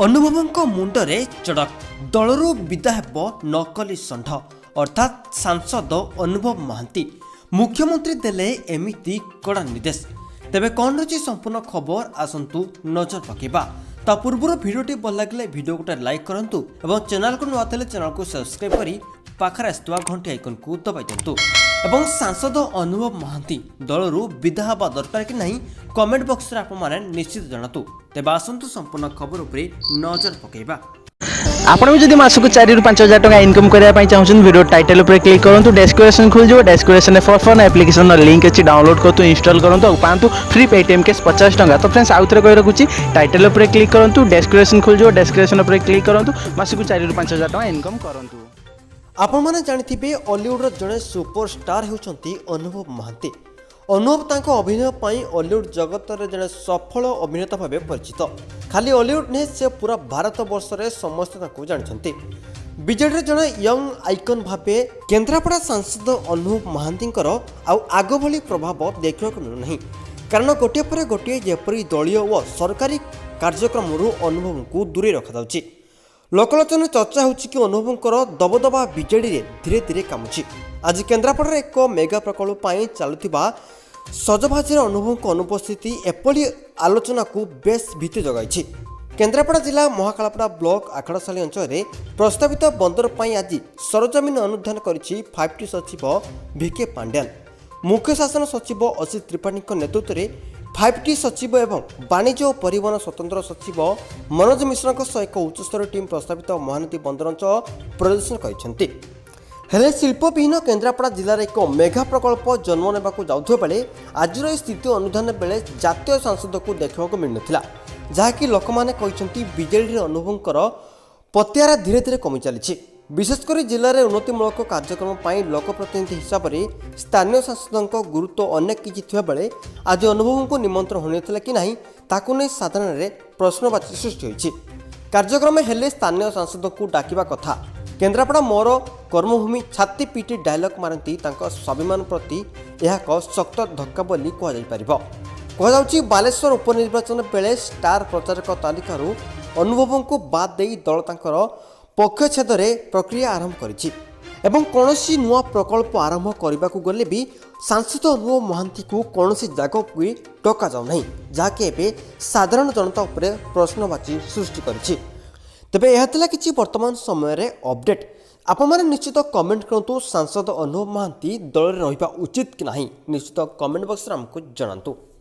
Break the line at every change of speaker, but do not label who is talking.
ଅନୁଭବଙ୍କ ମୁଣ୍ଡରେ ଚଡ଼କ ଦଳରୁ ବିଦା ହେବ ନକଲି ଷଣ୍ଢ ଅର୍ଥାତ୍ ସାଂସଦ ଅନୁଭବ ମହାନ୍ତି ମୁଖ୍ୟମନ୍ତ୍ରୀ ଦେଲେ ଏମିତି କଡ଼ା ନିର୍ଦ୍ଦେଶ। ତେବେ କ'ଣ ରହିଛି ସମ୍ପୂର୍ଣ୍ଣ ଖବର ଆସନ୍ତୁ ନଜର ପକାଇବା। ତା ପୂର୍ବରୁ ଭିଡ଼ିଓଟି ଭଲ ଲାଗିଲେ ଭିଡ଼ିଓ ଗୋଟେ ଲାଇକ୍ କରନ୍ତୁ ଏବଂ ଚ୍ୟାନେଲକୁ ନୂଆ ଥିଲେ ଚ୍ୟାନେଲକୁ ସବସ୍କ୍ରାଇବ୍ କରି ପାଖରେ ଆସୁଥିବା ଘଣ୍ଟି ଆଇକନ୍କୁ ଦବାଇ ଦିଅନ୍ତୁ। ଏବଂ ସାଂସଦ ଅନୁଭବ ମହାନ୍ତି ଦଳରୁ ବିଦା ହେବା ଦରକାର କି ନାହିଁ କମେଣ୍ଟ ବକ୍ସରେ ଆପଣମାନେ ନିଶ୍ଚିତ ଜଣାନ୍ତୁ। ତେବେ ଆସନ୍ତୁ ସମ୍ପୂର୍ଣ୍ଣ ଖବର ଉପରେ ନଜର ପକାଇବା।
आपण भी जब मासक 4 ରୁ 5,000 टका इनकम करने चाहते वीडियो टाइटल पर क्लिक करूँ डेस्क्रिप्शन खुल जाओ description for fun application link अच्छी डाउनलोड करूँ इंस्टॉल करूँ और पाँच फ्री पेटीएम कैश 50 टका। तो फ्रेंड्स आउ थे कही रखुच्छी टाइटल पर क्लिक करूँ डेस्क्रिप्शन खुल जाओ डेस्क्रिप्शन पर क्लिक करूँ मासक 4 ରୁ 5,000 टका इनकम करूँ।
आपण मैंने जानिथिबे हॉलीवुड जड़े सुपरस्टार होउछंती अनुभव महांती। अनुभव तांको अभिनय पाई हॉलीवुड जगत रे जड़े सफल अभिनेता भावे परिचित। खाली हॉलीवुड नहीं से पूरा भारत वर्ष रे समस्त तांको जानछंती। बीजेडी जड़े यंग आइकन भावे केन्द्रापड़ा सांसद अनुभव महांतींकर आउ आग भली प्रभाव देखा मिलू नहीं। कारण गोटे पर गोटे जेपरी दलीय व सरकारी कार्यक्रम अनुभव को दूरे रखा जाउची। लोकलोचन चर्चा होची कि अनुभवंकर दबदबा बीजेडी रे धीरे धीरे कामुची। आज केन्द्रापड़ा एक मेगा प्रकल्प पाई चलुथिबा सजभाजर अनुभव अनुपस्थिति एपली आलोचना को बेस भीति जगाई। केन्द्रापड़ा जिला महाकालपड़ा ब्लॉक आखड़ाशाली अंचल में प्रस्तावित बंदर पाई आज सरजमीन अनुधान करिछि 5T सचिव भिके पांड्यान। मुख्य शासन सचिव असित त्रिपाठी नेतृत्व में 5T सचिव एवं वाणिज्य और परिवहन स्वतंत्र सचिव मनोज मिश्र एक उच्चस्तर टीम प्रस्तावित महानदी बंदर अंचल प्रदर्शन करते। हेले शिल्पविहीन केन्द्रापड़ा जिलार एक मेगा प्रकल्प जन्म नेबाकू जाउथबा बेले आजिर स्थिति अनुधान बेले जातीय सांसद को देखा मिल नाला जहाँकि लोक मैंने कहते बीजेडी अनुभवंकर पतियारा धीरे धीरे कमी चली। विशेषकर जिले में उन्नतिमूलक कार्यक्रम पर लोकप्रतिनिधि हिसाब से स्थानीय सांसदों गुरुत्व अनेक किसी थिबा बेले आज अनुभव को निमंत्रण होने कि नहीं ताकू नहीं साधारण प्रश्नवाची सृष्टि होइछि। कार्यक्रम हेले स्थानीय सांसद को डाकिबा कथा। केन्द्रापड़ा मोर कर्मभूमि छाती पीटी डायलॉग मारती स्वाभिमान प्रति यह एक शक्त धक्का बोली कहुच्छी। बालेश्वर उपनिर्वाचन बेले स्टार प्रचारक तालिकारु अनुभवों को बाद दे दल तांकर पक्षछेद प्रक्रिया आरंभ करिछि एवं कौनसी नुआ प्रकल्प आरंभ करने को गले भी सांसद अनुभव महांती को कौनसी जगह भी टका जाऊ नहीं जहाँकि एबे साधारण जनता उपरे प्रश्नवाची सृष्टि करिछि। तेबे यह थिला किछि वर्तमान समय रे अपडेट। आपण माने निश्चित कमेंट करंतु सांसद अनुभव महांती दल रे रहिबा उचित कि नाही निश्चित कमेंट बॉक्स रे हमको जणांतु।